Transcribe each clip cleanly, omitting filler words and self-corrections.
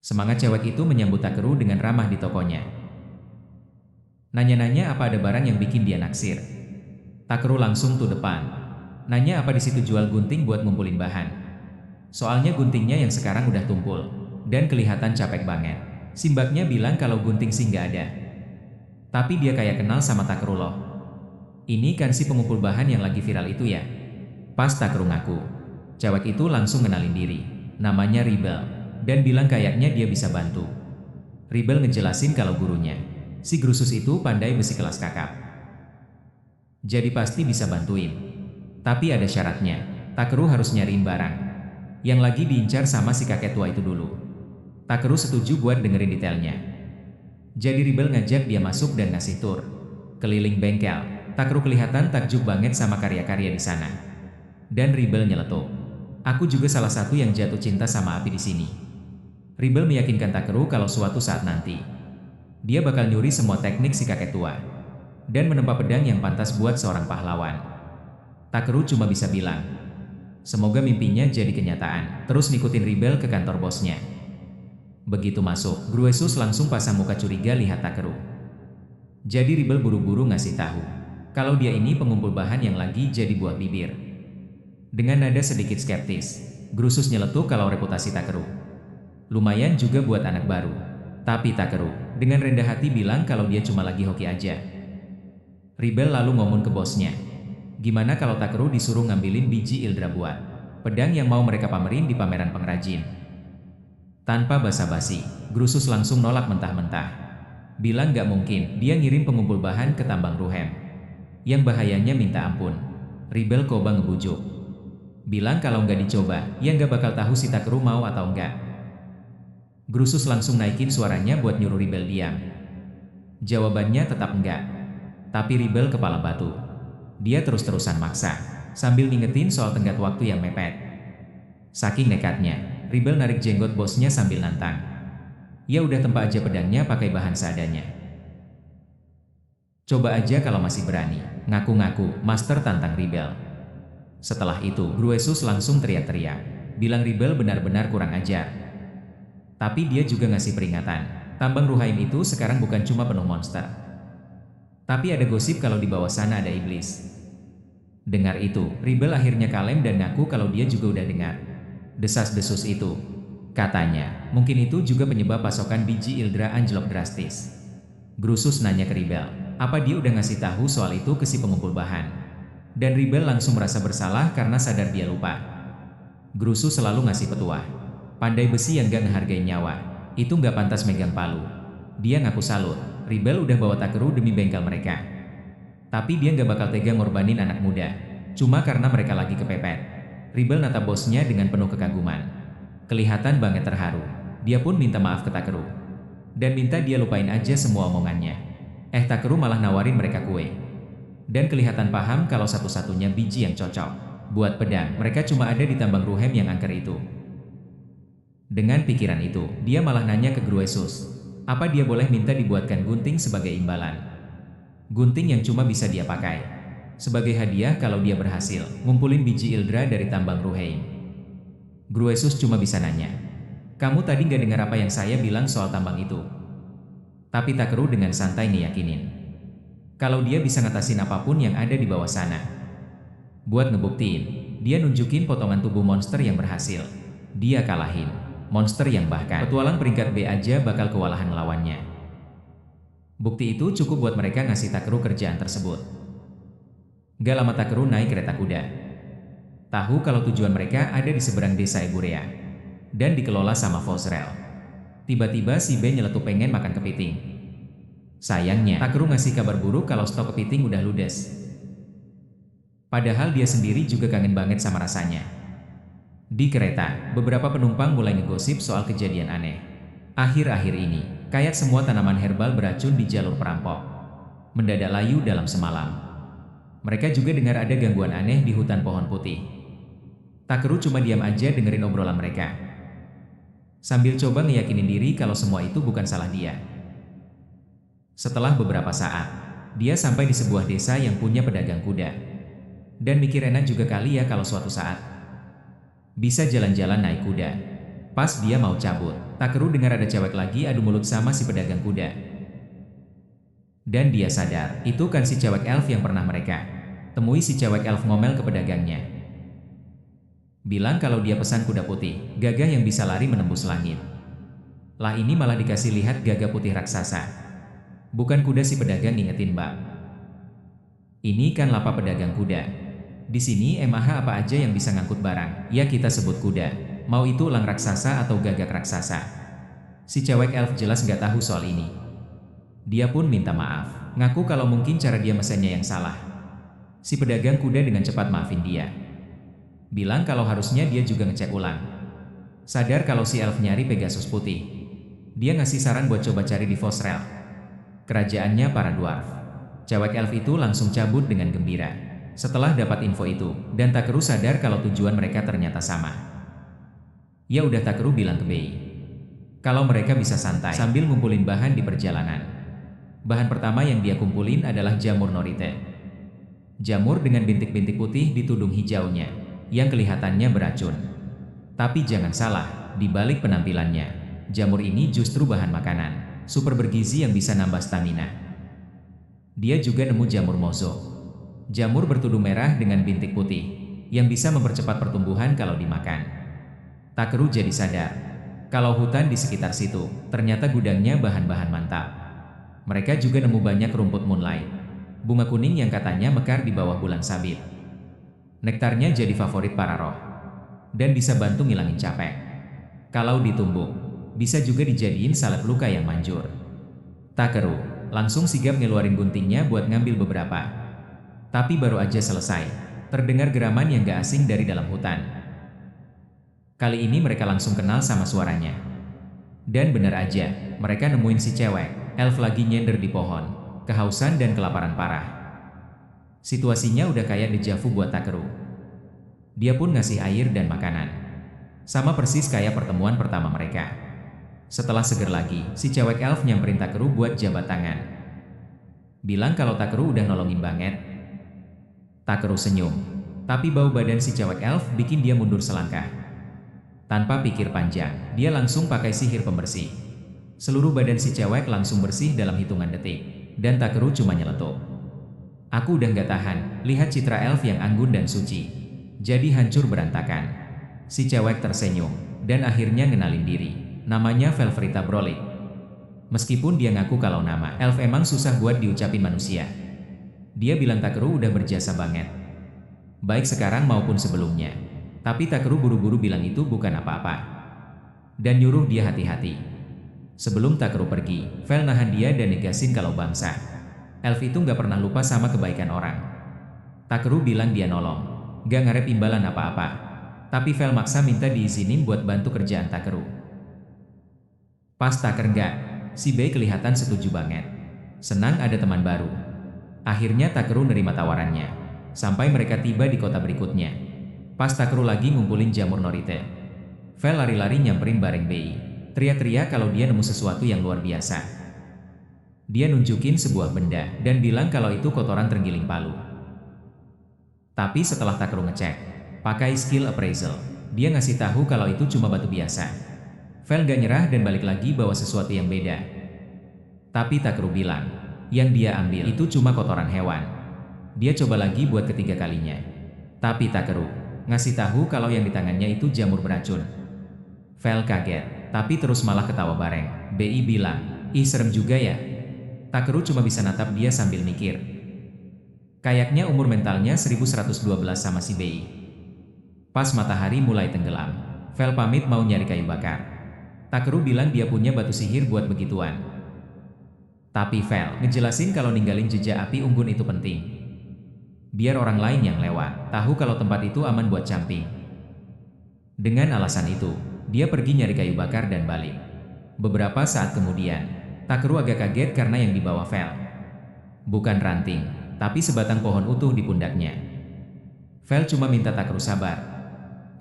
Semangat cewek itu menyambut Takeru dengan ramah di tokonya. Nanya-nanya apa ada barang yang bikin dia naksir. Takeru langsung tuh depan. Nanya apa di situ jual gunting buat ngumpulin bahan. Soalnya guntingnya yang sekarang udah tumpul. Dan kelihatan capek banget. Simbaknya bilang kalau gunting sih nggak ada. Tapi dia kayak kenal sama Takeru loh. Ini kan si pengumpul bahan yang lagi viral itu ya? Pas Takeru ngaku. Cewek itu langsung ngenalin diri. Namanya Rebel. Dan bilang kayaknya dia bisa bantu. Rebel ngejelasin kalau gurunya. Si Grusus itu pandai besi kelas kakap. Jadi pasti bisa bantuin. Tapi ada syaratnya. Takeru harus nyariin barang yang lagi diincar sama si kakek tua itu dulu. Takeru setuju buat dengerin detailnya. Jadi Rebel ngajak dia masuk dan ngasih tur keliling bengkel. Takeru kelihatan takjub banget sama karya-karya di sana. Dan Rebel nyeletuk. Aku juga salah satu yang jatuh cinta sama api di sini. Rebel meyakinkan Takeru kalau suatu saat nanti dia bakal nyuri semua teknik si kakek tua dan menempa pedang yang pantas buat seorang pahlawan. Takeru cuma bisa bilang, semoga mimpinya jadi kenyataan. Terus ngikutin Rebel ke kantor bosnya. Begitu masuk, Gruesus langsung pasang muka curiga lihat Takeru. Jadi Rebel buru-buru ngasih tahu kalau dia ini pengumpul bahan yang lagi jadi buah bibir. Dengan nada sedikit skeptis, Gruesus nyeletuk kalau reputasi Takeru lumayan juga buat anak baru. Tapi Takeru dengan rendah hati bilang kalau dia cuma lagi hoki aja. Rebel lalu ngomong ke bosnya, gimana kalau Takeru disuruh ngambilin biji Ildra buat pedang yang mau mereka pamerin di pameran pengrajin. Tanpa basa-basi, Gruesus langsung nolak mentah-mentah. Bilang gak mungkin dia ngirim pengumpul bahan ke tambang Ruhem. Yang bahayanya minta ampun. Rebel coba ngebujuk. Bilang kalau nggak dicoba, ya nggak bakal tahu si Takeru mau atau enggak. Gruesus langsung naikin suaranya buat nyuruh Rebel diam. Jawabannya tetap enggak. Tapi Rebel kepala batu. Dia terus-terusan maksa, sambil ngingetin soal tenggat waktu yang mepet. Saking nekatnya, Rebel narik jenggot bosnya sambil nantang. Ya udah tempa aja pedangnya pakai bahan seadanya. Coba aja kalau masih berani, ngaku-ngaku, Master tantang Rebel. Setelah itu, Gruesus langsung teriak-teriak, bilang Rebel benar-benar kurang ajar. Tapi dia juga ngasih peringatan, tambang Ruhaim itu sekarang bukan cuma penuh monster. Tapi ada gosip kalau di bawah sana ada iblis. Dengar itu, Rebel akhirnya kalem dan ngaku kalau dia juga udah dengar desas-desus itu. Katanya, mungkin itu juga penyebab pasokan biji Ildra anjlok drastis. Gruesus nanya ke Rebel, apa dia udah ngasih tahu soal itu ke si pengumpul bahan? Dan Rebel langsung merasa bersalah karena sadar dia lupa. Gruesus selalu ngasih petuah. Pandai besi yang gak ngehargain nyawa, itu gak pantas megang palu. Dia ngaku salut, Rebel udah bawa Takeru demi bengkel mereka. Tapi dia gak bakal tega ngorbanin anak muda, cuma karena mereka lagi kepepet. Rebel natap bosnya dengan penuh kekaguman. Kelihatan banget terharu. Dia pun minta maaf ke Takeru. Dan minta dia lupain aja semua omongannya. Takeru malah nawarin mereka kue. Dan kelihatan paham kalau satu-satunya biji yang cocok buat pedang mereka cuma ada di tambang Ruhem yang angker itu. Dengan pikiran itu, dia malah nanya ke Gruesus, apa dia boleh minta dibuatkan gunting sebagai imbalan. Gunting yang cuma bisa dia pakai sebagai hadiah kalau dia berhasil ngumpulin biji Ildra dari tambang Ruheim. Gruesus cuma bisa nanya, kamu tadi nggak dengar apa yang saya bilang soal tambang itu? Tapi Takeru dengan santai ngeyakinin kalau dia bisa ngatasin apapun yang ada di bawah sana. Buat ngebuktiin, dia nunjukin potongan tubuh monster yang berhasil dia kalahin. Monster yang bahkan petualang peringkat B aja bakal kewalahan melawannya. Bukti itu cukup buat mereka ngasih Takeru kerjaan tersebut. Gak lama Takeru naik kereta kuda. Tahu kalau tujuan mereka ada di seberang desa Eburea dan dikelola sama Fosrel. Tiba-tiba si Ben nyeletuk pengen makan kepiting. Sayangnya, Takeru ngasih kabar buruk kalau stok kepiting udah ludes. Padahal dia sendiri juga kangen banget sama rasanya. Di kereta, beberapa penumpang mulai ngegosip soal kejadian aneh. Akhir-akhir ini, kayak semua tanaman herbal beracun di jalur perampok mendadak layu dalam semalam. Mereka juga dengar ada gangguan aneh di hutan pohon putih. Takeru cuma diam aja dengerin obrolan mereka, sambil coba ngeyakinin diri kalau semua itu bukan salah dia. Setelah beberapa saat, dia sampai di sebuah desa yang punya pedagang kuda. Dan mikir enak juga kali ya kalau suatu saat bisa jalan-jalan naik kuda. Pas dia mau cabut, Takeru dengar ada cewek lagi adu mulut sama si pedagang kuda. Dan dia sadar, itu kan si cewek elf yang pernah mereka temui. Si cewek elf ngomel ke pedagangnya, bilang kalau dia pesan kuda putih, gagah yang bisa lari menembus langit. Lah ini malah dikasih lihat gagah putih raksasa. Bukan kuda. Si pedagang ngingetin, Mbak. Ini kan lapak pedagang kuda. Di sini emah apa aja yang bisa ngangkut barang, ya kita sebut kuda. Mau itu elang raksasa atau gagak raksasa. Si cewek elf jelas nggak tahu soal ini. Dia pun minta maaf, ngaku kalau mungkin cara dia mesennya yang salah. Si pedagang kuda dengan cepat maafin dia. Bilang kalau harusnya dia juga ngecek ulang. Sadar kalau si elf nyari Pegasus putih. Dia ngasih saran buat coba cari di Fosrel, kerajaannya para dwarf. Cewek elf itu langsung cabut dengan gembira setelah dapat info itu, dan Takeru sadar kalau tujuan mereka ternyata sama. Ya udah, Takeru bilang ke Bei kalau mereka bisa santai sambil ngumpulin bahan di perjalanan. Bahan pertama yang dia kumpulin adalah jamur norite. Jamur dengan bintik-bintik putih di tudung hijaunya, yang kelihatannya beracun. Tapi jangan salah, di balik penampilannya, jamur ini justru bahan makanan super bergizi yang bisa nambah stamina. Dia juga nemu jamur mozo. Jamur bertudung merah dengan bintik putih, yang bisa mempercepat pertumbuhan kalau dimakan. Takeru jadi sadar kalau hutan di sekitar situ ternyata gudangnya bahan-bahan mantap. Mereka juga nemu banyak rumput moonlight, bunga kuning yang katanya mekar di bawah bulan sabit. Nektarnya jadi favorit para roh, dan bisa bantu ngilangin capek. Kalau ditumbuk, bisa juga dijadiin salep luka yang manjur. Takeru langsung sigap ngeluarin guntingnya buat ngambil beberapa. Tapi baru aja selesai, terdengar geraman yang gak asing dari dalam hutan. Kali ini mereka langsung kenal sama suaranya. Dan bener aja, mereka nemuin si cewek elf lagi nyender di pohon, kehausan dan kelaparan parah. Situasinya udah kayak dejavu buat Takeru. Dia pun ngasih air dan makanan, sama persis kayak pertemuan pertama mereka. Setelah seger lagi, si cewek elf nyamperin Takeru buat jabat tangan, bilang kalau Takeru udah nolongin banget. Takeru senyum, tapi bau badan si cewek elf bikin dia mundur selangkah. Tanpa pikir panjang, dia langsung pakai sihir pembersih. Seluruh badan si cewek langsung bersih dalam hitungan detik, dan Takeru cuma nyeletuk. Aku udah gak tahan, lihat citra elf yang anggun dan suci jadi hancur berantakan. Si cewek tersenyum, dan akhirnya ngenalin diri. Namanya Velverita Brolik. Meskipun dia ngaku kalau nama elf emang susah buat diucapin manusia. Dia bilang Takeru udah berjasa banget, baik sekarang maupun sebelumnya. Tapi Takeru buru-buru bilang itu bukan apa-apa, dan nyuruh dia hati-hati. Sebelum Takeru pergi, Vel nahan dia dan negasin kalau bangsa elf itu gak pernah lupa sama kebaikan orang. Takeru bilang dia nolong, gak ngarep imbalan apa-apa. Tapi Vel maksa minta diizinin buat bantu kerjaan Takeru. Pas Taker enggak, si Bei kelihatan setuju banget. Senang ada teman baru. Akhirnya Takeru nerima tawarannya, sampai mereka tiba di kota berikutnya. Pas Takeru lagi ngumpulin jamur norite, Vel lari-lari nyamperin bareng Bei, teriak-teriak kalau dia nemu sesuatu yang luar biasa. Dia nunjukin sebuah benda, dan bilang kalau itu kotoran terenggiling palu. Tapi setelah Takeru ngecek pakai skill appraisal, dia ngasih tahu kalau itu cuma batu biasa. Vel gak nyerah dan balik lagi bawa sesuatu yang beda. Tapi Takeru bilang, yang dia ambil itu cuma kotoran hewan. Dia coba lagi buat ketiga kalinya. Tapi Takeru ngasih tahu kalau yang di tangannya itu jamur beracun. Vel kaget, tapi terus malah ketawa bareng. Bei bilang, ih serem juga ya. Takeru cuma bisa natap dia sambil mikir. Kayaknya umur mentalnya 1112 sama si Bei. Pas matahari mulai tenggelam, Vel pamit mau nyari kayu bakar. Takeru bilang dia punya batu sihir buat begituan. Tapi Vel ngejelasin kalau ninggalin jejak api unggun itu penting, biar orang lain yang lewat tahu kalau tempat itu aman buat camping. Dengan alasan itu, dia pergi nyari kayu bakar dan balik. Beberapa saat kemudian, Takeru agak kaget karena yang dibawa Vel bukan ranting, tapi sebatang pohon utuh di pundaknya. Vel cuma minta Takeru sabar.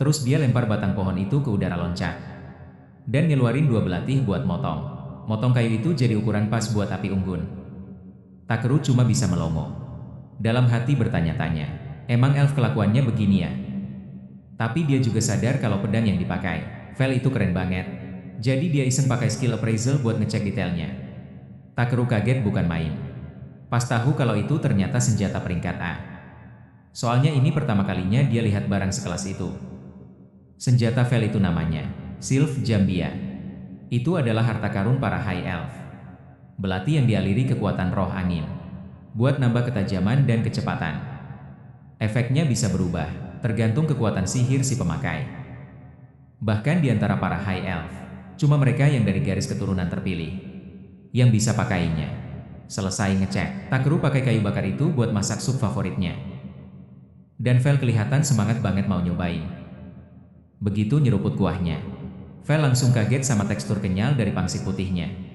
Terus dia lempar batang pohon itu ke udara loncat dan ngeluarin 2 belatih buat motong. Motong kayu itu jadi ukuran pas buat api unggun. Takeru cuma bisa melongo. Dalam hati bertanya-tanya, emang elf kelakuannya begini ya? Tapi dia juga sadar kalau pedang yang dipakai Vel itu keren banget. Jadi dia iseng pakai skill appraisal buat ngecek detailnya. Takeru kaget bukan main. Pas tahu kalau itu ternyata senjata peringkat A. Soalnya ini pertama kalinya dia lihat barang sekelas itu. Senjata Vel itu namanya Sylph Jambia. Itu adalah harta karun para High Elf. Belati yang dialiri kekuatan roh angin. Buat nambah ketajaman dan kecepatan. Efeknya bisa berubah, tergantung kekuatan sihir si pemakai. Bahkan di antara para High Elf, cuma mereka yang dari garis keturunan terpilih yang bisa pakainya. Selesai ngecek, Takeru pakai kayu bakar itu buat masak sup favoritnya. Dan Vel kelihatan semangat banget mau nyobain. Begitu nyeruput kuahnya, Vel langsung kaget sama tekstur kenyal dari pangsit putihnya.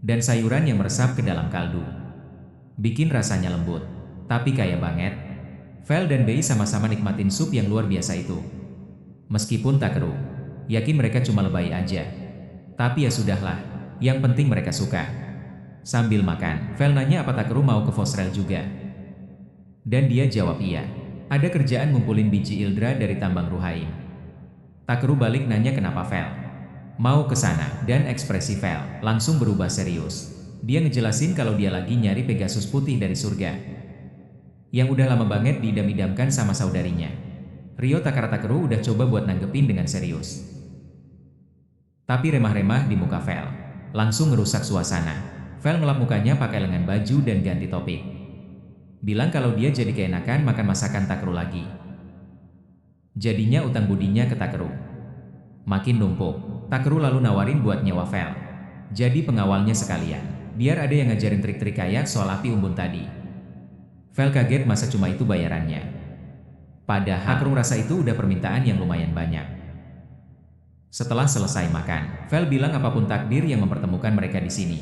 Dan sayuran yang meresap ke dalam kaldu. Bikin rasanya lembut, tapi kaya banget. Vel dan Bei sama-sama nikmatin sup yang luar biasa itu. Meskipun Takeru yakin mereka cuma lebay aja. Tapi ya sudahlah, yang penting mereka suka. Sambil makan, Vel nanya apa Takeru mau ke Fosrel juga. Dan dia jawab iya. Ada kerjaan ngumpulin biji Ildra dari tambang Ruhaim. Takeru balik nanya kenapa Vel mau ke sana, dan ekspresi Vel langsung berubah serius. Dia ngejelasin kalau dia lagi nyari Pegasus putih dari surga. Yang udah lama banget diidam-idamkan sama saudarinya. Ryo Takara Takeru udah coba buat nanggepin dengan serius. Tapi remah-remah di muka Vel langsung ngerusak suasana. Vel ngelap mukanya pakai lengan baju dan ganti topik. Bilang kalau dia jadi keenakan makan masakan Takeru lagi. Jadinya utang budinya ke Takeru makin numpuk. Takeru lalu nawarin buat nyewa Vel jadi pengawalnya sekalian, biar ada yang ngajarin trik-trik kayak soal api unggun tadi. Vel kaget masa cuma itu bayarannya. Padahal Takeru rasa itu udah permintaan yang lumayan banyak. Setelah selesai makan, Vel bilang apapun takdir yang mempertemukan mereka di sini.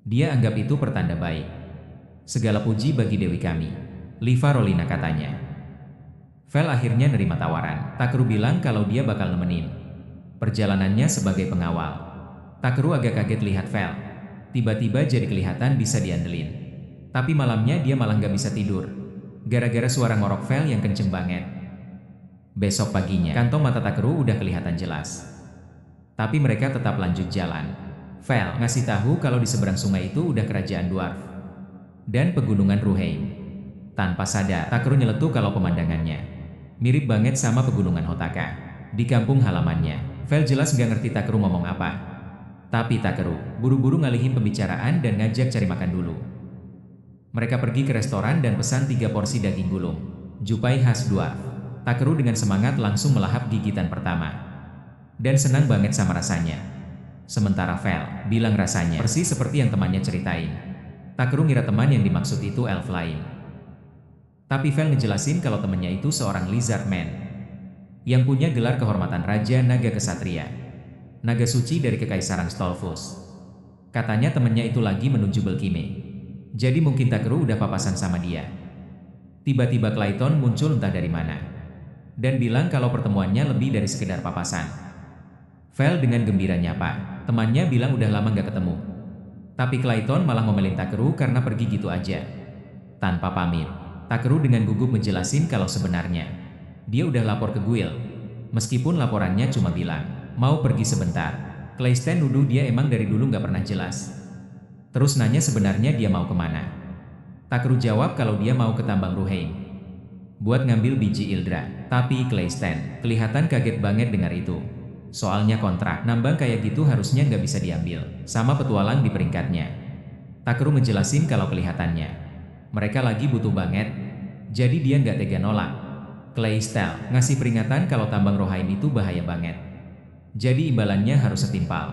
Dia anggap itu pertanda baik. Segala puji bagi Dewi kami, Liva Rolina katanya. Vel akhirnya nerima tawaran. Takeru bilang kalau dia bakal nemenin perjalanannya sebagai pengawal. Takeru agak kaget lihat Vel. Tiba-tiba jadi kelihatan bisa diandelin. Tapi malamnya dia malah nggak bisa tidur. Gara-gara suara ngorok Vel yang kenceng banget. Besok paginya, kantong mata Takeru udah kelihatan jelas. Tapi mereka tetap lanjut jalan. Vel ngasih tahu kalau di seberang sungai itu udah kerajaan dwarf dan pegunungan Ruhaim. Tanpa sadar, Takeru nyeletuk kalau pemandangannya mirip banget sama pegunungan Hotaka di kampung halamannya. Vel jelas nggak ngerti Takeru ngomong apa. Tapi Takeru buru-buru ngalihin pembicaraan dan ngajak cari makan dulu. Mereka pergi ke restoran dan pesan 3 porsi daging gulung jupai khas dwarf. Takeru dengan semangat langsung melahap gigitan pertama dan senang banget sama rasanya. Sementara Vel bilang rasanya persis seperti yang temannya ceritain. Takeru ngira teman yang dimaksud itu elf lain. Tapi Vel ngejelasin kalau temannya itu seorang lizard man yang punya gelar kehormatan Raja Naga Kesatria, naga suci dari Kekaisaran Stolfus. Katanya temannya itu lagi menuju Belkime. Jadi mungkin Takeru udah papasan sama dia. Tiba-tiba Clayton muncul entah dari mana dan bilang kalau pertemuannya lebih dari sekedar papasan. Vel dengan gembira nyapa. Temannya bilang udah lama gak ketemu. Tapi Clayton malah ngomelin Takeru karena pergi gitu aja tanpa pamit. Takeru dengan gugup ngejelasin kalau sebenarnya dia udah lapor ke Guild. Meskipun laporannya cuma bilang mau pergi sebentar. Clayton nuduh dia emang dari dulu gak pernah jelas. Terus nanya sebenarnya dia mau kemana. Takeru jawab kalau dia mau ke tambang Ruhaim buat ngambil biji Ildra. Tapi Clayton kelihatan kaget banget dengar itu. Soalnya kontrak nambang kayak gitu harusnya nggak bisa diambil sama petualang di peringkatnya. Takeru ngejelasin kalau kelihatannya mereka lagi butuh banget, jadi dia nggak tega nolak. Clayton ngasih peringatan kalau tambang Rohaim itu bahaya banget. Jadi imbalannya harus setimpal.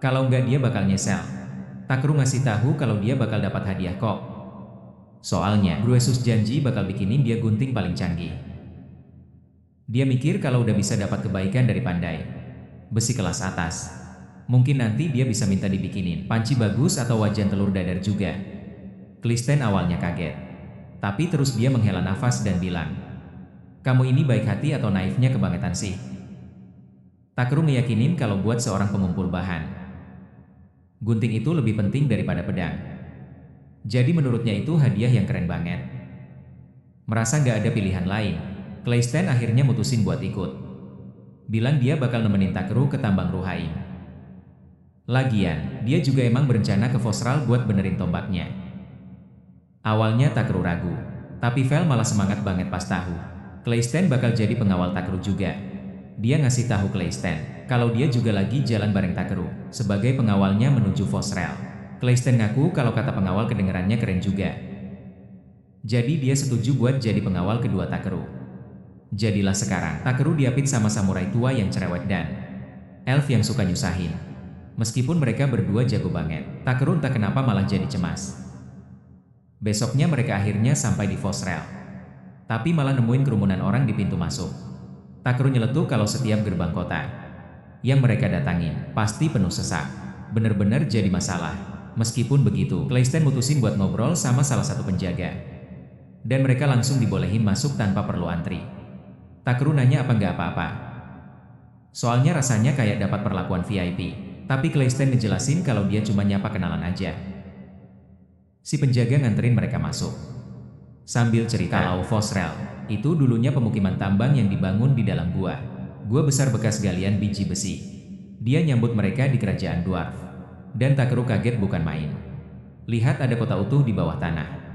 Kalau nggak dia bakal nyesel. Takeru ngasih tahu kalau dia bakal dapat hadiah kok. Soalnya Gruesus janji bakal bikinin dia gunting paling canggih. Dia mikir kalau udah bisa dapat kebaikan dari pandai besi kelas atas, mungkin nanti dia bisa minta dibikinin panci bagus atau wajan telur dadar juga. Clayton awalnya kaget, tapi terus dia menghela nafas dan bilang, "Kamu ini baik hati atau naifnya kebangetan sih?" Takeru meyakinin kalau buat seorang pengumpul bahan, gunting itu lebih penting daripada pedang. Jadi menurutnya itu hadiah yang keren banget. Merasa nggak ada pilihan lain, Clayton akhirnya mutusin buat ikut. Bilang dia bakal nemenin Takeru ke tambang Ruhaim. Lagian, dia juga emang berencana ke Fosral buat benerin tombaknya. Awalnya Takeru ragu, tapi Vel malah semangat banget pas tahu Claysten bakal jadi pengawal Takeru juga. Dia ngasih tahu Claysten kalau dia juga lagi jalan bareng Takeru sebagai pengawalnya menuju Fosrel. Claysten ngaku kalau kata pengawal kedengarannya keren juga. Jadi dia setuju buat jadi pengawal kedua Takeru. Jadilah sekarang Takeru diapit sama samurai tua yang cerewet dan elf yang suka nyusahin. Meskipun mereka berdua jago banget, Takeru entah kenapa malah jadi cemas. Besoknya mereka akhirnya sampai di Fosrel. Tapi malah nemuin kerumunan orang di pintu masuk. Takeru nyeletuk kalau setiap gerbang kota yang mereka datangin pasti penuh sesak. Bener-bener jadi masalah. Meskipun begitu, Claysten mutusin buat ngobrol sama salah satu penjaga. Dan mereka langsung dibolehin masuk tanpa perlu antri. Takeru nanya apa nggak apa-apa. Soalnya rasanya kayak dapat perlakuan VIP. Tapi Claysten ngejelasin kalau dia cuma nyapa kenalan aja. Si penjaga nganterin mereka masuk. Sambil cerita kalau Fosrel itu dulunya pemukiman tambang yang dibangun di dalam gua. Gua besar bekas galian biji besi. Dia nyambut mereka di kerajaan Dwarf. Dan Takeru kaget bukan main. Lihat ada kota utuh di bawah tanah.